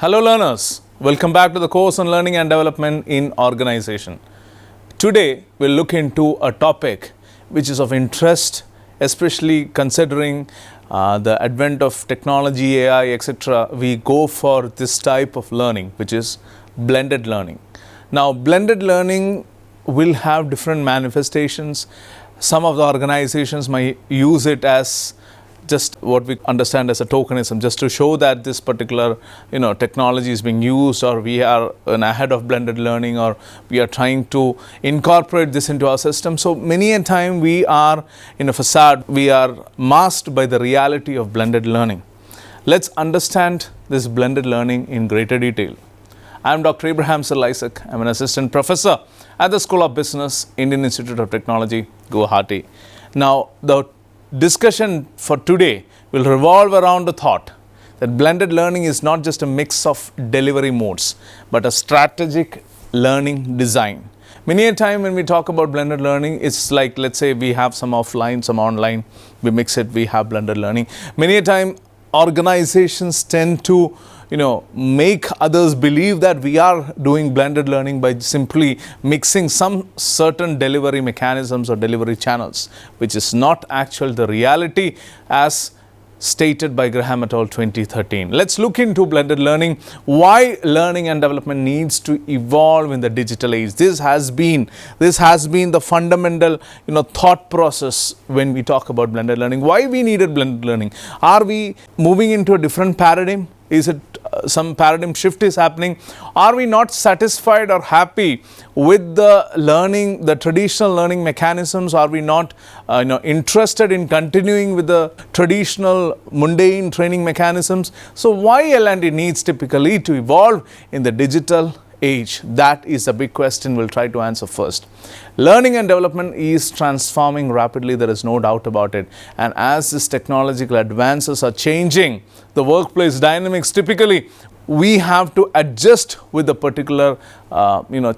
Hello learners, welcome back to the course on learning and development in organization. Today we'll look into a topic which is of interest, especially considering the advent of technology, AI, etc. We go for this type of learning, which is blended learning. Now blended learning will have different manifestations. Some of the organizations might use it as just what we understand as a tokenism, just to show that this particular technology is being used, or we are ahead of blended learning, or we are trying to incorporate this into our system. So many a time we are in a facade, we are masked by the reality of blended learning. Let's understand this blended learning in greater detail. I am Dr. Cyril Issac. I am an assistant professor at the School of Business, Indian Institute of Technology, Guwahati. Now the discussion for today will revolve around the thought that blended learning is not just a mix of delivery modes, but a strategic learning design. Many a time when we talk about blended learning, it's like, let's say we have some offline, some online, we mix it, we have blended learning. Many a time organizations tend to make others believe that we are doing blended learning by simply mixing some certain delivery mechanisms or delivery channels, which is not actually the reality as stated by Graham et al. 2013. Let's look into blended learning, why learning and development needs to evolve in the digital age. This has been the fundamental thought process when we talk about blended learning. Why we needed blended learning? Are we moving into a different paradigm? Is it some paradigm shift is happening? Are we not satisfied or happy with the learning, the traditional learning mechanisms? Are we not interested in continuing with the traditional mundane training mechanisms? So why L&D needs typically to evolve in the digital age? That is a big question we'll try to answer first. Learning and development is transforming rapidly, there is no doubt about it. And as these technological advances are changing the workplace dynamics, typically we have to adjust with the particular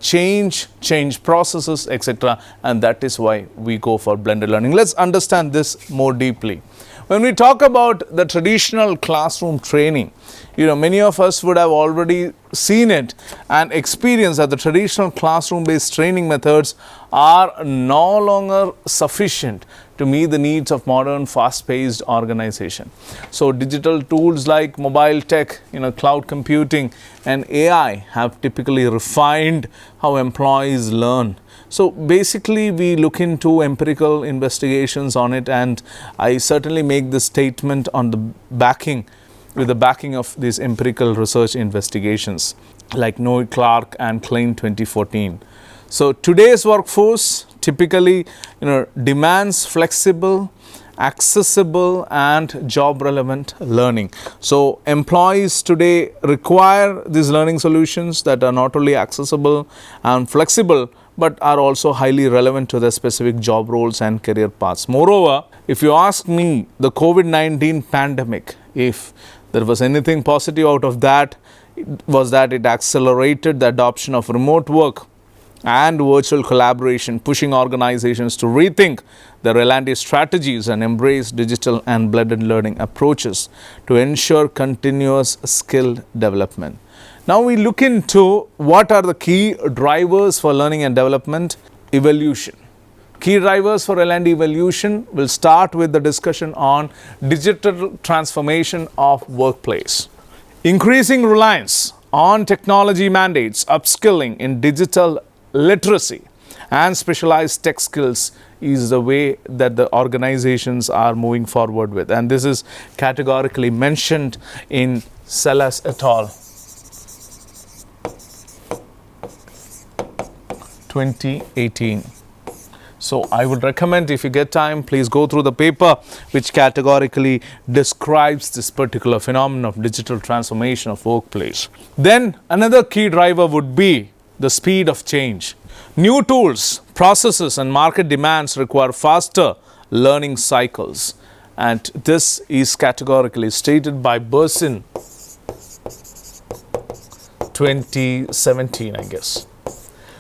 change processes, etc. And that is why we go for blended learning. Let's understand this more deeply. When we talk about the traditional classroom training, many of us would have already seen it and experienced that the traditional classroom-based training methods are no longer sufficient to meet the needs of modern fast-paced organization. So digital tools like mobile tech, cloud computing and AI have typically refined how employees learn. So basically we look into empirical investigations on it, and I certainly make this statement on the backing of these empirical research investigations like Noe Clark and Klein 2014. So today's workforce typically demands flexible, accessible and job relevant learning. So employees today require these learning solutions that are not only accessible and flexible, but are also highly relevant to their specific job roles and career paths. Moreover, if you ask me, the COVID-19 pandemic, if there was anything positive out of that, was that it accelerated the adoption of remote work and virtual collaboration, pushing organizations to rethink their L&D strategies and embrace digital and blended learning approaches to ensure continuous skill development. Now we look into what are the key drivers for learning and development evolution. Key drivers for L&D evolution will start with the discussion on digital transformation of workplace. Increasing reliance on technology mandates, upskilling in digital literacy and specialized tech skills is the way that the organizations are moving forward with. And this is categorically mentioned in Cyril et al. 2018. So I would recommend, if you get time, please go through the paper which categorically describes this particular phenomenon of digital transformation of workplace. Then another key driver would be the speed of change. New tools, processes and market demands require faster learning cycles. And this is categorically stated by Burson 2017, I guess.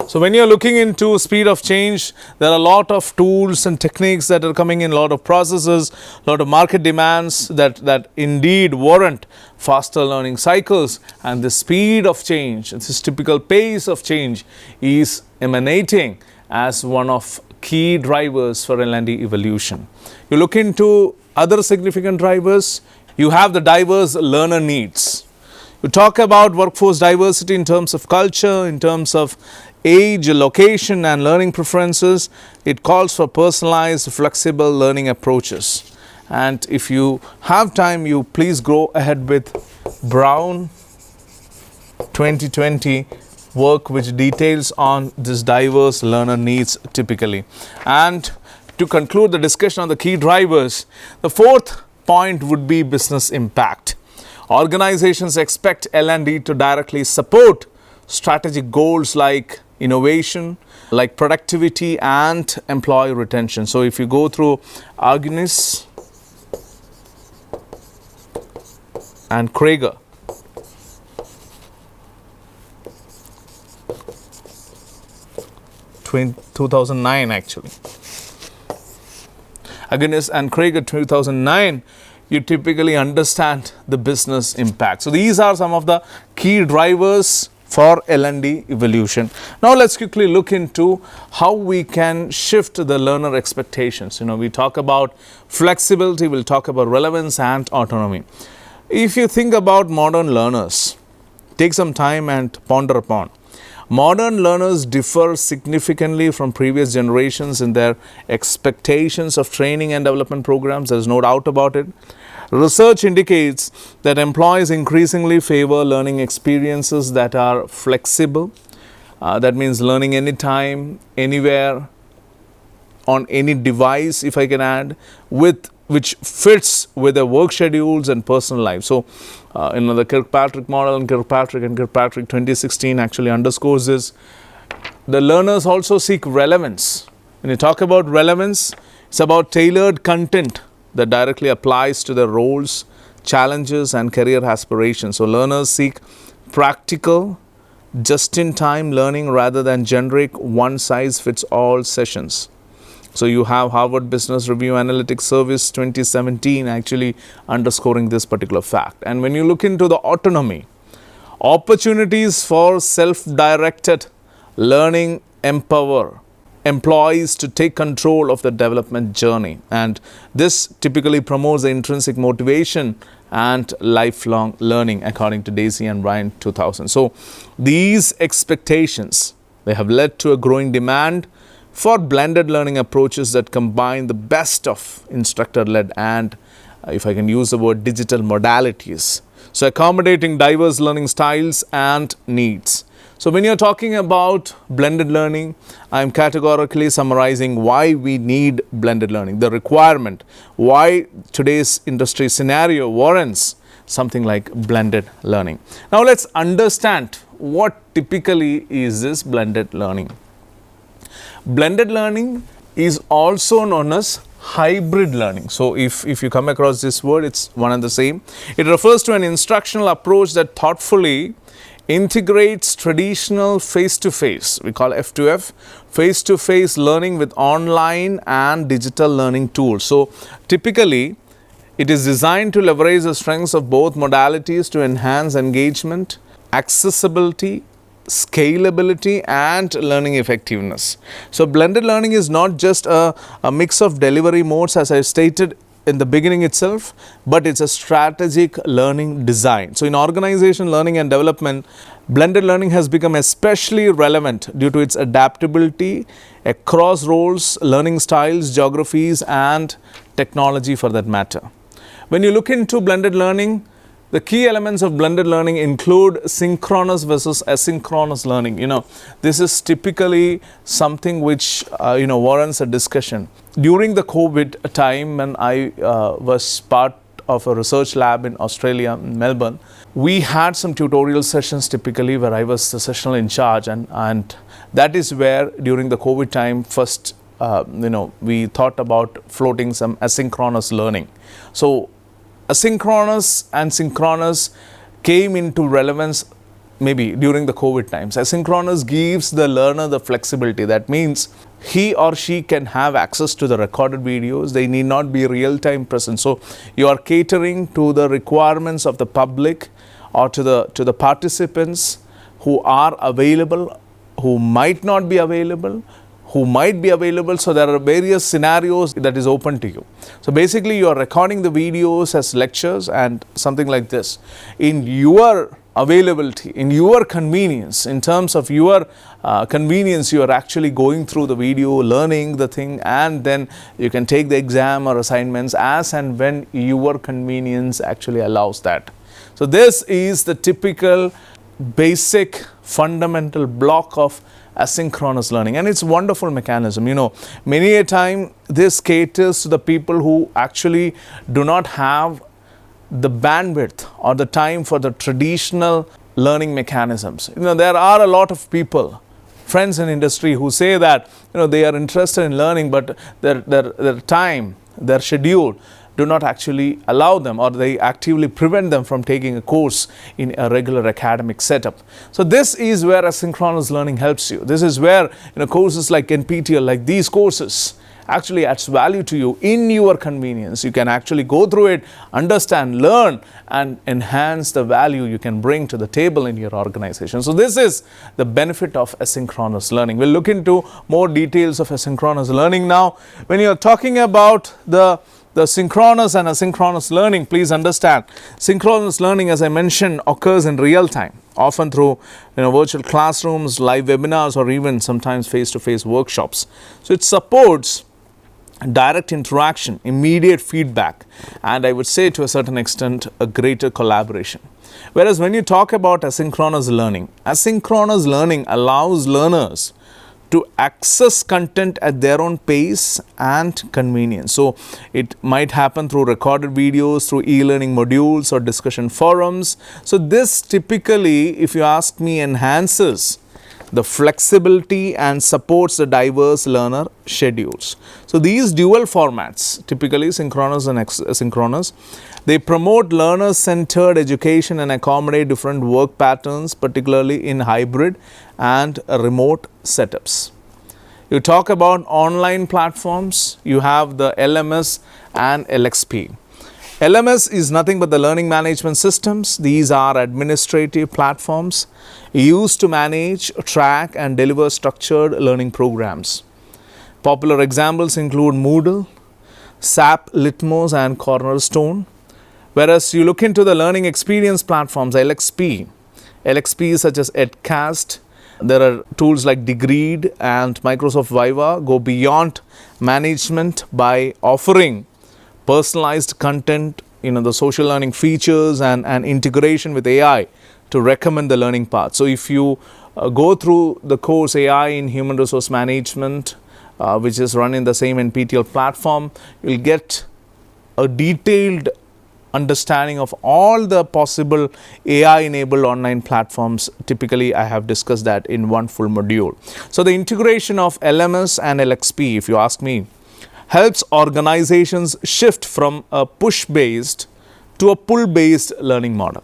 So when you're looking into speed of change, there are a lot of tools and techniques that are coming in, a lot of processes, a lot of market demands that indeed warrant faster learning cycles. And the speed of change, this typical pace of change, is emanating as one of key drivers for L&D evolution. You look into other significant drivers, you have the diverse learner needs. You talk about workforce diversity in terms of culture, in terms of age, location and learning preferences. It calls for personalized, flexible learning approaches. And if you have time, you please go ahead with Brown 2020 work which details on this diverse learner needs typically. And to conclude the discussion on the key drivers, the fourth point would be business impact. Organizations expect L&D to directly support strategic goals like innovation, like productivity and employee retention. So if you go through Argynis and Krieger, in 2009 actually. Argynis and Krieger 2009, you typically understand the business impact. So these are some of the key drivers for L&D evolution. Now let's quickly look into how we can shift the learner expectations. We talk about flexibility, we'll talk about relevance and autonomy. If you think about modern learners, take some time and ponder upon. Modern learners differ significantly from previous generations in their expectations of training and development programs. There's no doubt about it. Research indicates that employees increasingly favor learning experiences that are flexible. That means learning anytime, anywhere, on any device, if I can add, which fits with their work schedules and personal life. So, the Kirkpatrick model and Kirkpatrick 2016 actually underscores this. The learners also seek relevance. When you talk about relevance, it's about tailored content that directly applies to their roles, challenges and career aspirations. So learners seek practical, just-in-time learning rather than generic one-size-fits-all sessions. So you have Harvard Business Review Analytics Service 2017 actually underscoring this particular fact. And when you look into the autonomy, opportunities for self-directed learning empower employees to take control of the development journey. And this typically promotes the intrinsic motivation and lifelong learning according to Daisy and Ryan 2000. So these expectations, they have led to a growing demand for blended learning approaches that combine the best of instructor-led and, if I can use the word, digital modalities. So accommodating diverse learning styles and needs. So when you're talking about blended learning, I'm categorically summarizing why we need blended learning, the requirement, why today's industry scenario warrants something like blended learning. Now let's understand what typically is this blended learning. Blended learning is also known as hybrid learning. So if you come across this word, it's one and the same. It refers to an instructional approach that thoughtfully integrates traditional face-to-face, we call F2F, face-to-face learning with online and digital learning tools. So typically, it is designed to leverage the strengths of both modalities to enhance engagement, accessibility, scalability and learning effectiveness. So blended learning is not just a mix of delivery modes, as I stated in the beginning itself, but it's a strategic learning design. So in organization learning and development, blended learning has become especially relevant due to its adaptability across roles, learning styles, geographies and technology for that matter. When you look into blended learning, the key elements of blended learning include synchronous versus asynchronous learning. This is typically something which, warrants a discussion. During the COVID time, when I was part of a research lab in Australia, in Melbourne, we had some tutorial sessions typically where I was the sessional in charge. And that is where during the COVID time, first, we thought about floating some asynchronous learning. So asynchronous and synchronous came into relevance maybe during the COVID times. Asynchronous gives the learner the flexibility. That means he or she can have access to the recorded videos. They need not be real-time present. So you are catering to the requirements of the public or to the participants who are available, who might not be available, who might be available. So there are various scenarios that is open to you. So basically you are recording the videos as lectures and something like this. In your availability, in your convenience, in terms of your convenience, you are actually going through the video, learning the thing, and then you can take the exam or assignments as and when your convenience actually allows that. So this is the typical basic fundamental block of asynchronous learning, and it's a wonderful mechanism. You know, many a time this caters to the people who actually do not have the bandwidth or the time for the traditional learning mechanisms. You know, there are a lot of people, friends in industry, who say that, you know, they are interested in learning, but their time, their schedule do not actually allow them, or they actively prevent them from taking a course in a regular academic setup. So this is where asynchronous learning helps you. This is where, you know, courses like NPTEL, like these courses, actually adds value to you in your convenience. You can actually go through it, understand, learn, and enhance the value you can bring to the table in your organization. So this is the benefit of asynchronous learning. We'll look into more details of asynchronous learning now. When you're talking about the synchronous and asynchronous learning, please understand, synchronous learning, as I mentioned, occurs in real time, often through, you know, virtual classrooms, live webinars, or even sometimes face-to-face workshops. So it supports direct interaction, immediate feedback, and I would say to a certain extent a greater collaboration. Whereas when you talk about asynchronous learning allows learners to access content at their own pace and convenience. So it might happen through recorded videos, through e-learning modules or discussion forums. So this typically, if you ask me, enhances the flexibility and supports the diverse learner schedules. So these dual formats, typically synchronous and asynchronous, they promote learner-centered education and accommodate different work patterns, particularly in hybrid and remote setups. You talk about online platforms, you have the LMS and LXP. LMS is nothing but the learning management systems. These are administrative platforms used to manage, track, and deliver structured learning programs. Popular examples include Moodle, SAP, Litmos, and Cornerstone. Whereas you look into the learning experience platforms, LXP such as Edcast, there are tools like Degreed and Microsoft Viva go beyond management by offering personalized content, you know, the social learning features and integration with AI to recommend the learning path. So if you go through the course AI in Human Resource Management, which is run in the same NPTEL platform, you'll get a detailed understanding of all the possible AI-enabled online platforms. Typically, I have discussed that in one full module. So the integration of LMS and LXP, if you ask me, helps organizations shift from a push-based to a pull-based learning model.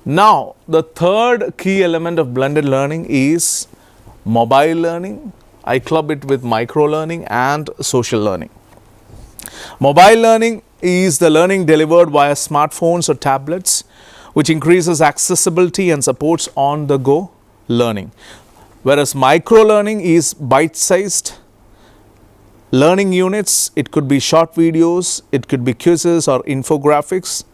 Now, the third key element of blended learning is mobile learning. I club it with micro-learning and social learning. Mobile learning is the learning delivered via smartphones or tablets, which increases accessibility and supports on-the-go learning. Whereas micro-learning is bite-sized learning units. It could be short videos, it could be quizzes or infographics,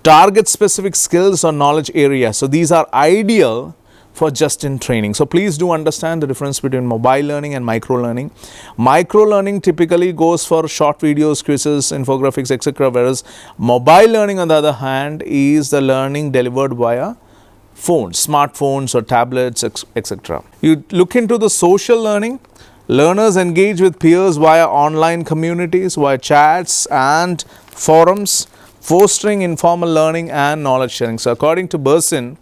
target specific skills or knowledge areas. So these are ideal for just-in training. So please do understand the difference between mobile learning and micro-learning. Micro-learning typically goes for short videos, quizzes, infographics, etc. Whereas mobile learning, on the other hand, is the learning delivered via phones, smartphones or tablets, etc. You look into the social learning. Learners engage with peers via online communities, via chats and forums, fostering informal learning and knowledge sharing. So according to Bersin,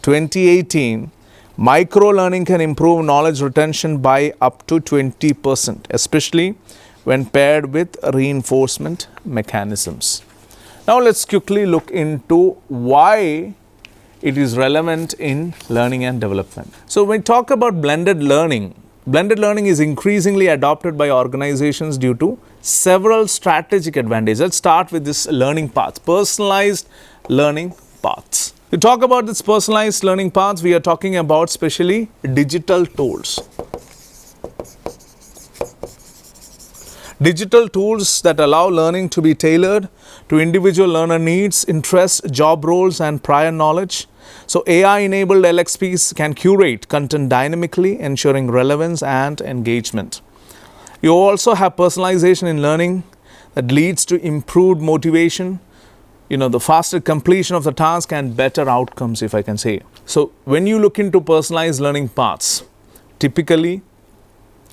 2018, micro-learning can improve knowledge retention by up to 20%, especially when paired with reinforcement mechanisms. Now let's quickly look into why it is relevant in learning and development. So when we talk about blended learning is increasingly adopted by organizations due to several strategic advantages. Let's start with this learning paths, personalized learning paths. To talk about this personalized learning paths, we are talking about specially digital tools. Digital tools that allow learning to be tailored to individual learner needs, interests, job roles, and prior knowledge. So AI-enabled LXPs can curate content dynamically, ensuring relevance and engagement. You also have personalization in learning that leads to improved motivation, the faster completion of the task and better outcomes, if I can say. So when you look into personalized learning paths, typically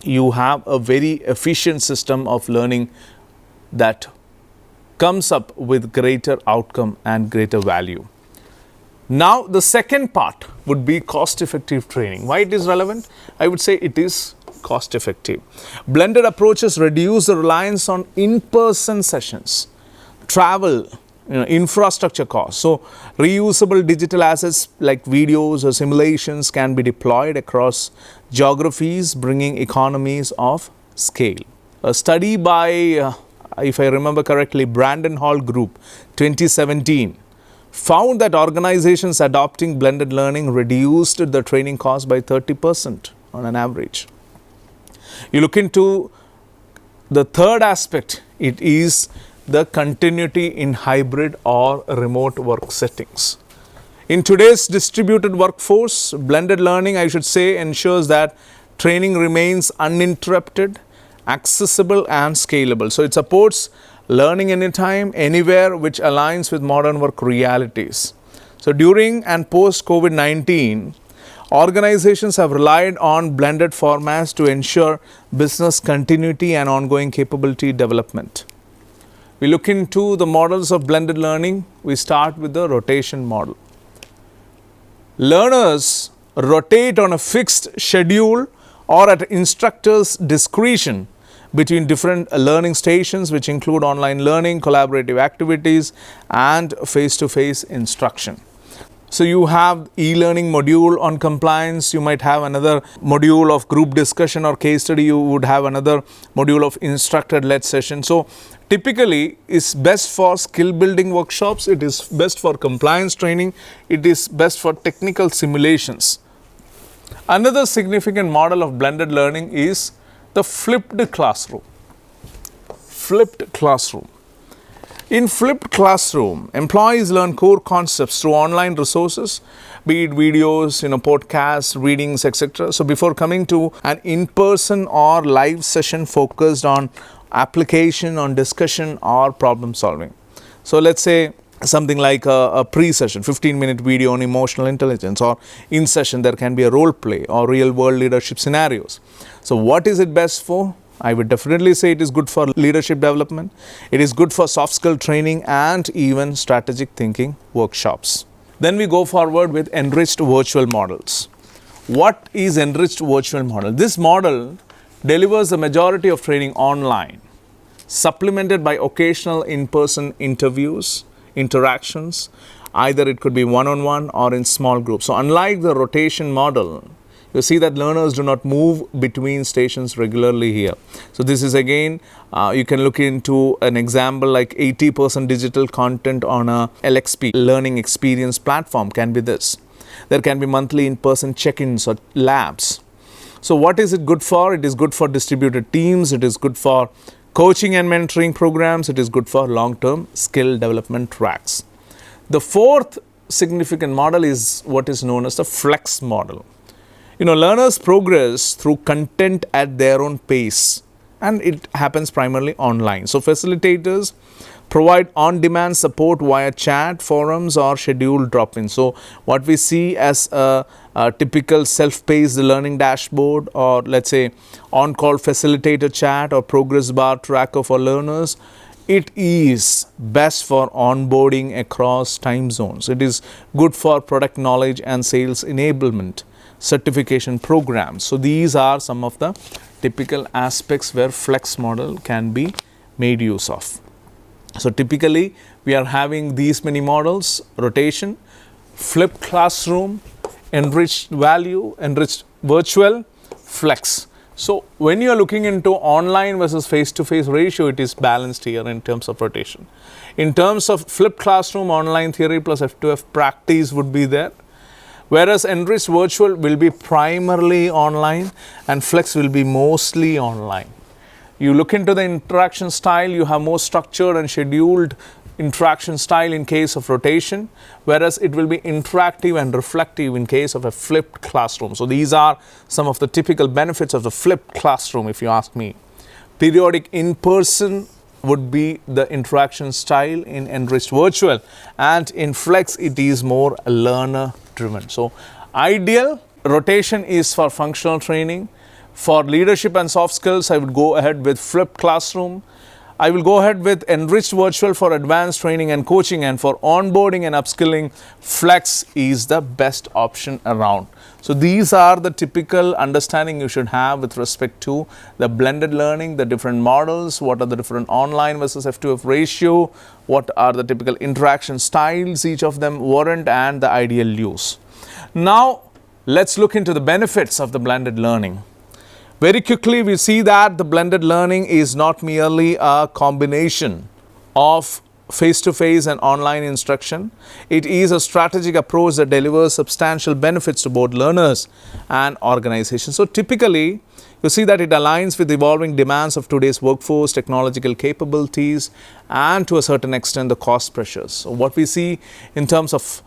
you have a very efficient system of learning that comes up with greater outcome and greater value. Now, the second part would be cost-effective training. Why it is relevant? I would say it is cost-effective. Blended approaches reduce the reliance on in-person sessions, travel, infrastructure costs. So, reusable digital assets like videos or simulations can be deployed across geographies, bringing economies of scale. A study by, if I remember correctly, Brandon Hall Group, 2017, found that organizations adopting blended learning reduced the training cost by 30% on an average. You look into the third aspect, it is the continuity in hybrid or remote work settings. In today's distributed workforce, blended learning, I should say, ensures that training remains uninterrupted, accessible, and scalable. So it supports learning anytime, anywhere, which aligns with modern work realities. So during and post COVID-19, organizations have relied on blended formats to ensure business continuity and ongoing capability development. We look into the models of blended learning. We start with the rotation model. Learners rotate on a fixed schedule or at instructor's discretion between different learning stations, which include online learning, collaborative activities, and face-to-face instruction. So you have e-learning module on compliance, you might have another module of group discussion or case study, you would have another module of instructor-led session. So typically it's best for skill building workshops, it is best for compliance training, it is best for technical simulations. Another significant model of blended learning is the flipped classroom. Flipped classroom. In flipped classroom, employees learn core concepts through online resources, be it videos, podcasts, readings, etc. So before coming to an in-person or live session focused on application, on discussion or problem solving. So let's say something like a pre-session, 15-minute video on emotional intelligence, or in session there can be a role play or real world leadership scenarios. So what is it best for? I would definitely say it is good for leadership development. It is good for soft skill training and even strategic thinking workshops. Then we go forward with enriched virtual models. What is enriched virtual model? This model delivers the majority of training online, supplemented by occasional in-person interactions. Either it could be one-on-one or in small groups. So unlike the rotation model, you see that learners do not move between stations regularly here. So this is again, you can look into an example like 80% digital content on a LXP, learning experience platform can be this. There can be monthly in-person check-ins or labs. So what is it good for? It is good for distributed teams. It is good for coaching and mentoring programs. It is good for long-term skill development tracks. The fourth significant model is what is known as the flex model. Learners progress through content at their own pace, and it happens primarily online. So facilitators provide on-demand support via chat, forums, or scheduled drop-ins. So what we see as a typical self-paced learning dashboard, or let's say on-call facilitator chat or progress bar tracker for learners, it is best for onboarding across time zones. It is good for product knowledge and sales enablement, certification programs. So these are some of the typical aspects where flex model can be made use of. So typically we are having these many models: rotation, flipped classroom, enriched value, enriched virtual, flex. So when you are looking into online versus face-to-face ratio, it is balanced here in terms of rotation. In terms of flipped classroom, online theory plus F2F practice would be there. Whereas enriched virtual will be primarily online and flex will be mostly online. You look into the interaction style, you have more structured and scheduled interaction style in case of rotation, whereas it will be interactive and reflective in case of a flipped classroom. So these are some of the typical benefits of the flipped classroom, if you ask me. Periodic in-person would be the interaction style in enriched virtual, and in flex it is more learner driven. So ideal rotation is for functional training. For leadership and soft skills, I would go ahead with flipped classroom. I will go ahead with enriched virtual for advanced training and coaching, and for onboarding and upskilling, flex is the best option around. So these are the typical understanding you should have with respect to the blended learning, the different models, what are the different online versus F2F ratio, what are the typical interaction styles each of them warrant, and the ideal use. Now let's look into the benefits of the blended learning. Very quickly, we see that the blended learning is not merely a combination of face-to-face and online instruction. It is a strategic approach that delivers substantial benefits to both learners and organizations. So typically, you see that it aligns with the evolving demands of today's workforce, technological capabilities, and to a certain extent, the cost pressures. So what we see in terms of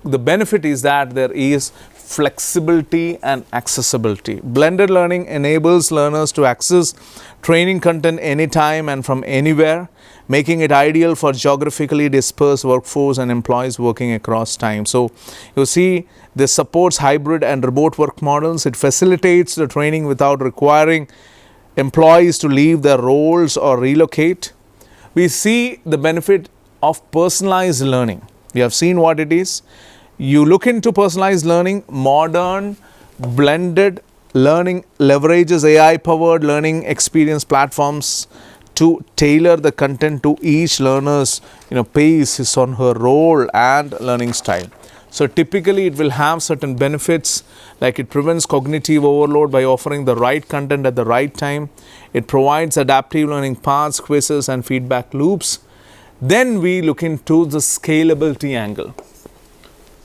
the benefit is that there is flexibility and accessibility. Blended learning enables learners to access training content anytime and from anywhere, making it ideal for geographically dispersed workforce and employees working across time. So you see, this supports hybrid and remote work models. It facilitates the training without requiring employees to leave their roles or relocate. We see the benefit of personalized learning. We have seen what it is. You look into personalized learning, modern blended learning leverages AI-powered learning experience platforms to tailor the content to each learner's pace, his or her role and learning style. So typically it will have certain benefits, like it prevents cognitive overload by offering the right content at the right time. It provides adaptive learning paths, quizzes and feedback loops. Then we look into the scalability angle.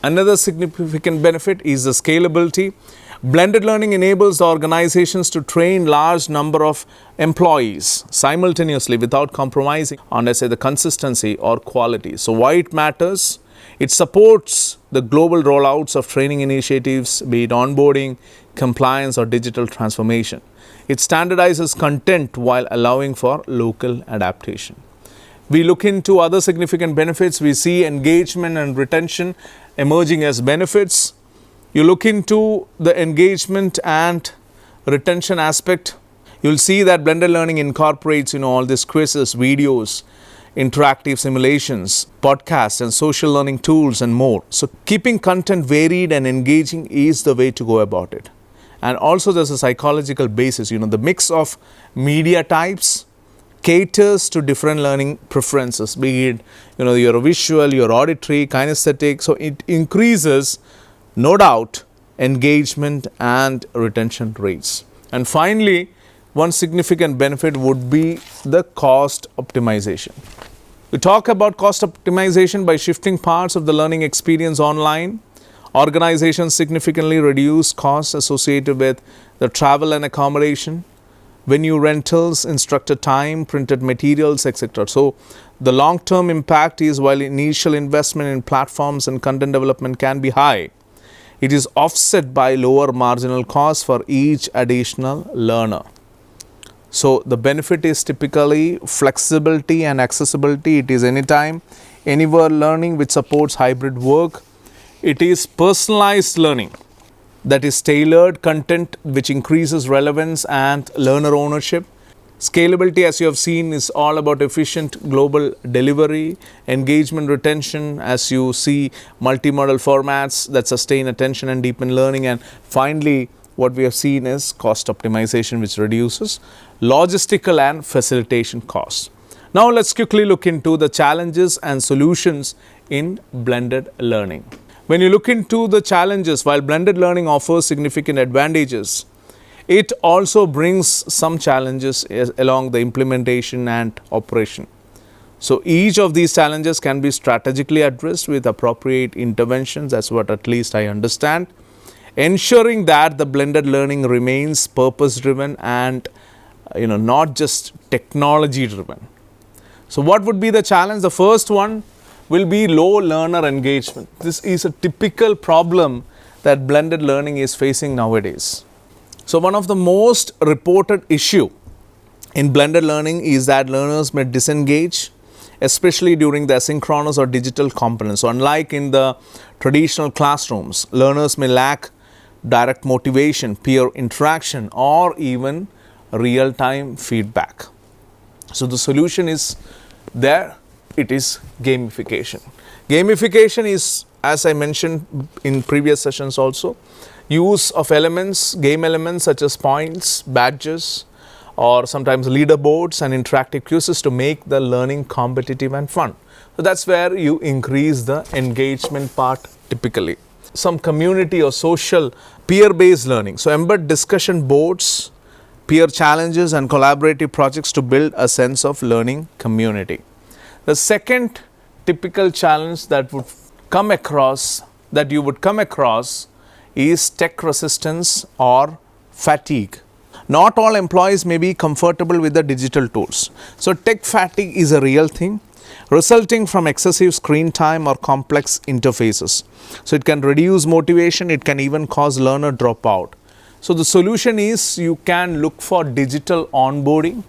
Another significant benefit is the scalability. Blended learning enables the organizations to train large number of employees simultaneously without compromising on, let's say, the consistency or quality. So why it matters? It supports the global rollouts of training initiatives, be it onboarding, compliance or digital transformation. It standardizes content while allowing for local adaptation. We look into other significant benefits. We see engagement and retention emerging as benefits. You look into the engagement and retention aspect. You'll see that blended learning incorporates all these quizzes, videos, interactive simulations, podcasts and social learning tools and more. So keeping content varied and engaging is the way to go about it. And also there's a psychological basis. The mix of media types caters to different learning preferences, be it your visual, your auditory, kinesthetic. So it increases, no doubt, engagement and retention rates. And finally, one significant benefit would be the cost optimization. We talk about cost optimization by shifting parts of the learning experience online. Organizations significantly reduce costs associated with the travel and accommodation, venue rentals, instructor time, printed materials, etc. So the long-term impact is, while initial investment in platforms and content development can be high, it is offset by lower marginal costs for each additional learner. So the benefit is typically flexibility and accessibility. It is anytime, anywhere learning which supports hybrid work. It is personalized learning, that is tailored content which increases relevance and learner ownership. Scalability, as you have seen, is all about efficient global delivery, engagement, retention, as you see, multimodal formats that sustain attention and deepen learning. And finally, what we have seen is cost optimization, which reduces logistical and facilitation costs. Now let's quickly look into the challenges and solutions in blended learning. When you look into the challenges, while blended learning offers significant advantages, it also brings some challenges along the implementation and operation. So each of these challenges can be strategically addressed with appropriate interventions. That's what at least I understand. Ensuring that the blended learning remains purpose driven and not just technology driven. So what would be the challenge? The first one will be low learner engagement. This is a typical problem that blended learning is facing nowadays. So one of the most reported issue in blended learning is that learners may disengage, especially during the asynchronous or digital components. So unlike in the traditional classrooms, learners may lack direct motivation, peer interaction, or even real-time feedback. So the solution is there. It is gamification. Gamification is, as I mentioned in previous sessions also, use of elements, game elements such as points, badges, or sometimes leaderboards and interactive quizzes to make the learning competitive and fun. So that's where you increase the engagement part typically. Some community or social peer-based learning. So embed discussion boards, peer challenges and collaborative projects to build a sense of learning community. The second typical challenge that you would come across is tech resistance or fatigue. Not all employees may be comfortable with the digital tools. So tech fatigue is a real thing, resulting from excessive screen time or complex interfaces. So it can reduce motivation, it can even cause learner dropout. So the solution is you can look for digital onboarding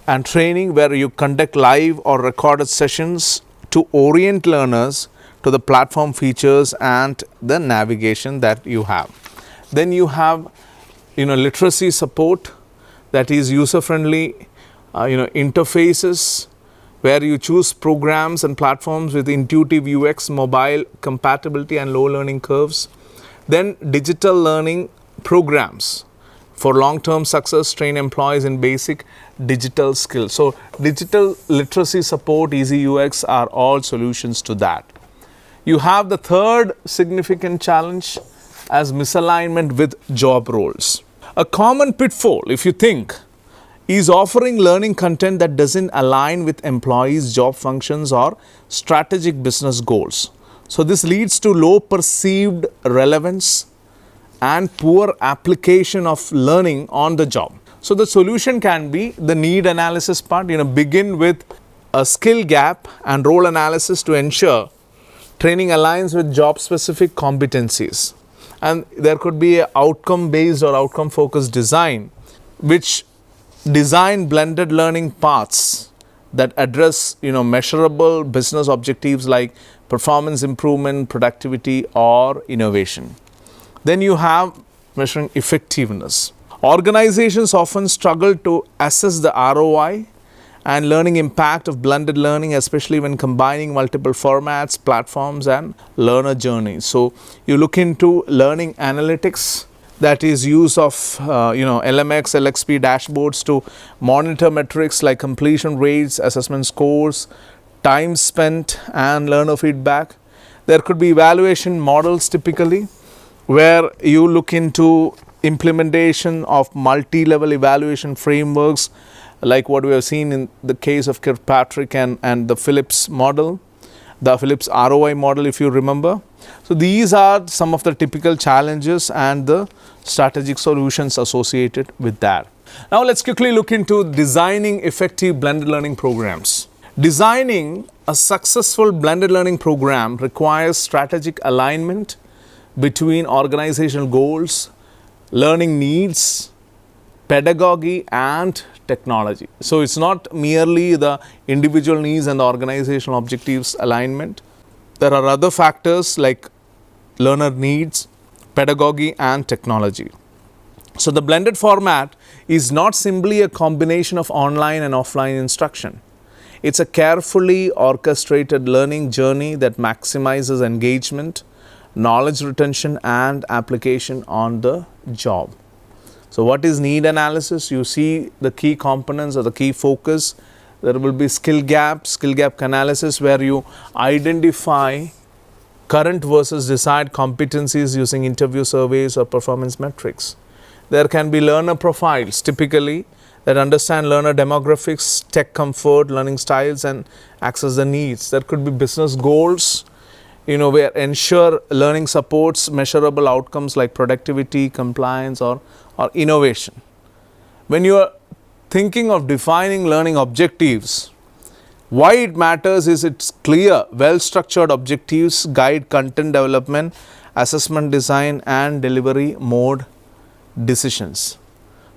and training where you conduct live or recorded sessions to orient learners to the platform features and the navigation that you have. Then you have literacy support, that is user-friendly interfaces where you choose programs and platforms with intuitive UX, mobile compatibility and low learning curves. Then digital learning programs for long-term success, train employees in basic digital skills. So digital literacy support, easy UX are all solutions to that. You have the third significant challenge as misalignment with job roles. A common pitfall, if you think, is offering learning content that doesn't align with employees' job functions or strategic business goals. So this leads to low perceived relevance and poor application of learning on the job. So the solution can be the need analysis part, begin with a skill gap and role analysis to ensure training aligns with job specific competencies. And there could be an outcome based or outcome focused design, which design blended learning paths that address measurable business objectives like performance improvement, productivity or innovation. Then you have measuring effectiveness. Organizations often struggle to assess the ROI and learning impact of blended learning, especially when combining multiple formats, platforms and learner journeys. So you look into learning analytics, that is use of LMX, LXP dashboards to monitor metrics like completion rates, assessment scores, time spent and learner feedback. There could be evaluation models typically where you look into implementation of multi-level evaluation frameworks like what we have seen in the case of Kirkpatrick and the Phillips model, the Phillips ROI model if you remember. So these are some of the typical challenges and the strategic solutions associated with that. Now let's quickly look into designing effective blended learning programs. Designing a successful blended learning program requires strategic alignment between organizational goals, learning needs, pedagogy and technology. So it's not merely the individual needs and the organizational objectives alignment. There are other factors like learner needs, pedagogy and technology. So the blended format is not simply a combination of online and offline instruction. It's a carefully orchestrated learning journey that maximizes engagement, knowledge retention and application on the job. So what is need analysis? You see the key components or the key focus. There will be skill gap analysis where you identify current versus desired competencies using interview surveys or performance metrics. There can be learner profiles typically that understand learner demographics, tech comfort, learning styles and access the needs. There could be business goals, where ensure learning supports measurable outcomes like productivity, compliance or innovation. When you are thinking of defining learning objectives, why it matters is it's clear, well-structured objectives guide content development, assessment design and delivery mode decisions.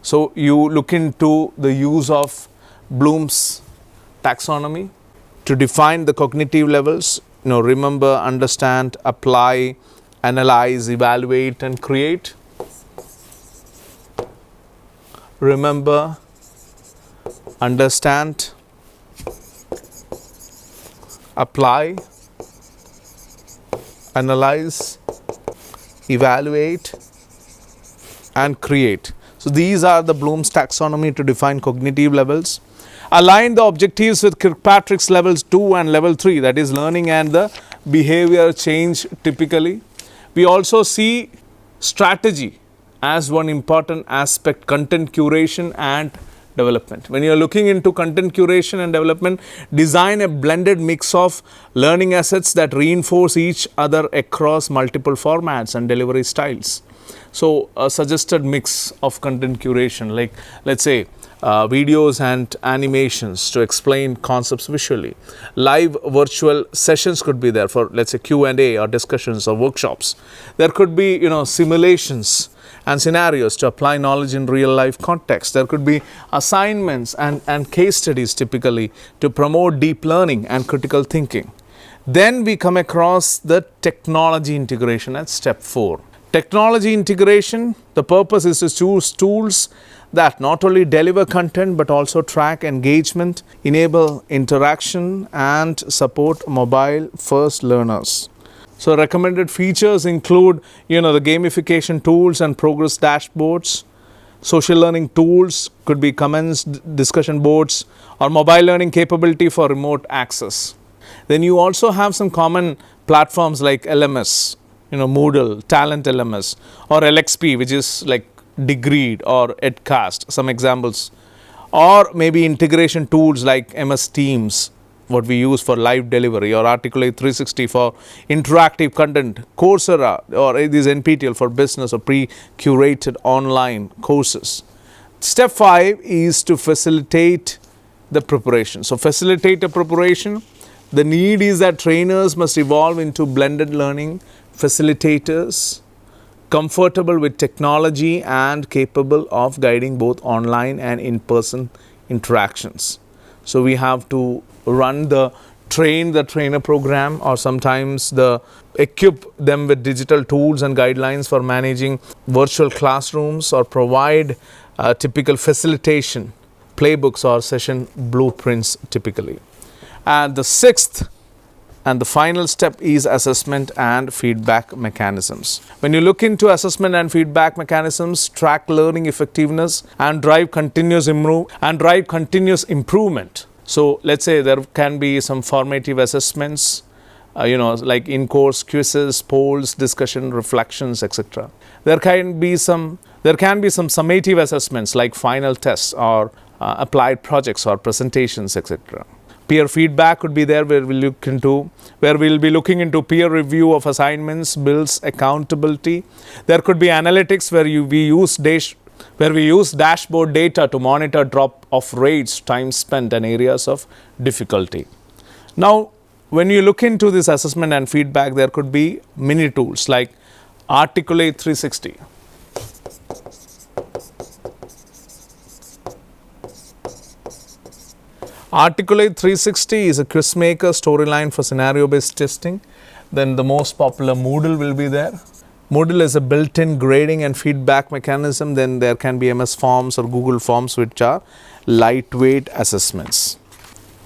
So you look into the use of Bloom's taxonomy to define the cognitive levels, remember, understand, apply, analyze, evaluate and create. Remember, understand, apply, analyze, evaluate and create. So these are the Bloom's taxonomy to define cognitive levels. Align the objectives with Kirkpatrick's levels 2 and level 3, that is learning and the behavior change typically. We also see strategy as one important aspect, content curation and development. When you are looking into content curation and development, design a blended mix of learning assets that reinforce each other across multiple formats and delivery styles. So a suggested mix of content curation, like let's say videos and animations to explain concepts visually. Live virtual sessions could be there for, let's say, Q&A or discussions or workshops. There could be, simulations and scenarios to apply knowledge in real life context. There could be assignments and case studies typically to promote deep learning and critical thinking. Then we come across the technology integration at step 4. Technology integration, the purpose is to choose tools that not only deliver content but also track engagement, enable interaction and support mobile first learners. So recommended features include, the gamification tools and progress dashboards. Social learning tools could be comments, discussion boards or mobile learning capability for remote access. Then you also have some common platforms like LMS, Moodle, Talent LMS or LXP, which is like Degreed or Edcast, some examples, or maybe integration tools like MS Teams, what we use for live delivery, or Articulate 360 for interactive content, Coursera or these NPTEL for business or pre-curated online courses. Step 5 is to facilitate the preparation. So facilitate the preparation. The need is that trainers must evolve into blended learning facilitators, comfortable with technology and capable of guiding both online and in-person interactions. So we have to run the train the trainer program, or sometimes equip them with digital tools and guidelines for managing virtual classrooms, or provide typical facilitation playbooks or session blueprints typically. And the 6th and the final step is assessment and feedback mechanisms. When you look into assessment and feedback mechanisms, track learning effectiveness and drive continuous improvement. So let's say there can be some formative assessments, like in-course quizzes, polls, discussion, reflections, etc. There can be some summative assessments like final tests or applied projects or presentations, etc. Peer feedback could be there, where we'll be looking into peer review of assignments, builds accountability. There could be analytics where we use dashboard data to monitor drop-off rates, time spent and areas of difficulty. Now, when you look into this assessment and feedback, there could be mini tools like Articulate 360. Articulate 360 is a quizmaker storyline for scenario-based testing. Then the most popular Moodle will be there. Moodle is a built-in grading and feedback mechanism. Then there can be MS Forms or Google Forms, which are lightweight assessments.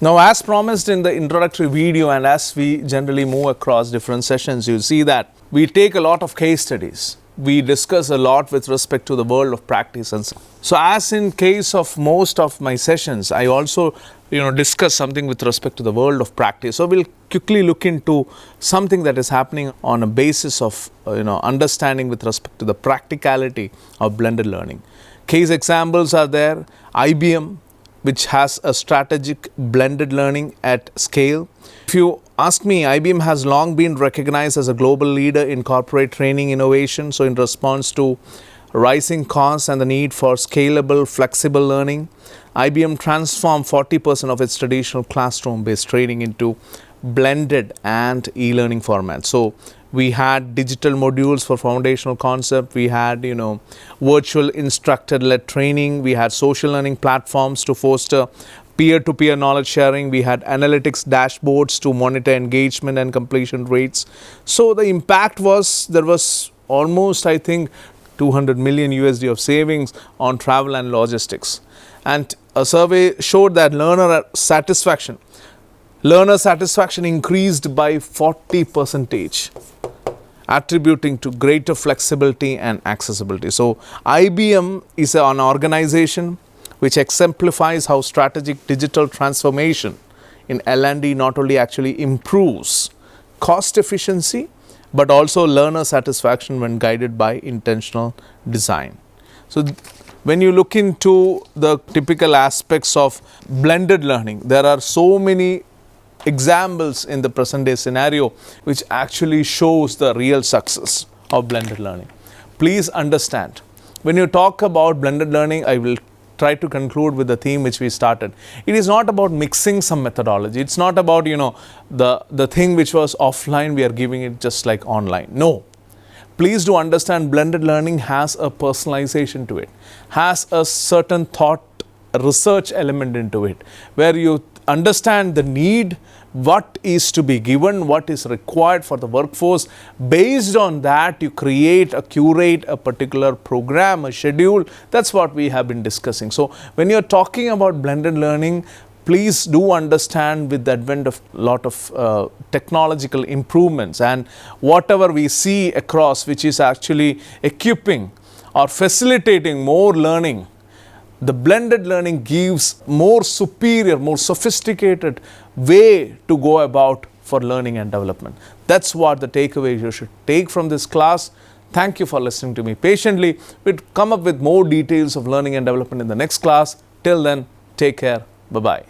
Now, as promised in the introductory video, and as we generally move across different sessions, you see that we take a lot of case studies. We discuss a lot with respect to the world of practice. And so as in case of most of my sessions, I also discuss something with respect to the world of practice. So we'll quickly look into something that is happening on a basis of understanding with respect to the practicality of blended learning. Case examples are there. IBM, which has a strategic blended learning at scale. If you ask me, IBM has long been recognized as a global leader in corporate training innovation. So in response to rising costs and the need for scalable, flexible learning, IBM transformed 40% of its traditional classroom-based training into blended and e-learning formats. So we had digital modules for foundational concept, we had virtual instructor-led training, we had social learning platforms to foster peer-to-peer knowledge sharing, we had analytics dashboards to monitor engagement and completion rates. So the impact was, there was almost, I think, 200 million USD of savings on travel and logistics. And a survey showed that learner satisfaction increased by 40%, attributing to greater flexibility and accessibility. So IBM is an organization which exemplifies how strategic digital transformation in L&D not only actually improves cost efficiency, but also learner satisfaction when guided by intentional design. So when you look into the typical aspects of blended learning, there are so many examples in the present day scenario which actually shows the real success of blended learning. Please understand, when you talk about blended learning, I will try to conclude with the theme which we started. It is not about mixing some methodology. It's not about the thing which was offline, we are giving it just like online. No. Please do understand, blended learning has a personalization to it, has a certain thought research element into it, where you understand the need, what is to be given, what is required for the workforce. Based on that, you curate a particular program, a schedule. That's what we have been discussing. So when you're talking about blended learning, please do understand, with the advent of a lot of technological improvements and whatever we see across, which is actually equipping or facilitating more learning, the blended learning gives more superior, more sophisticated way to go about for learning and development. That's what the takeaway you should take from this class. Thank you for listening to me patiently. We'll come up with more details of learning and development in the next class. Till then, take care. Bye-bye.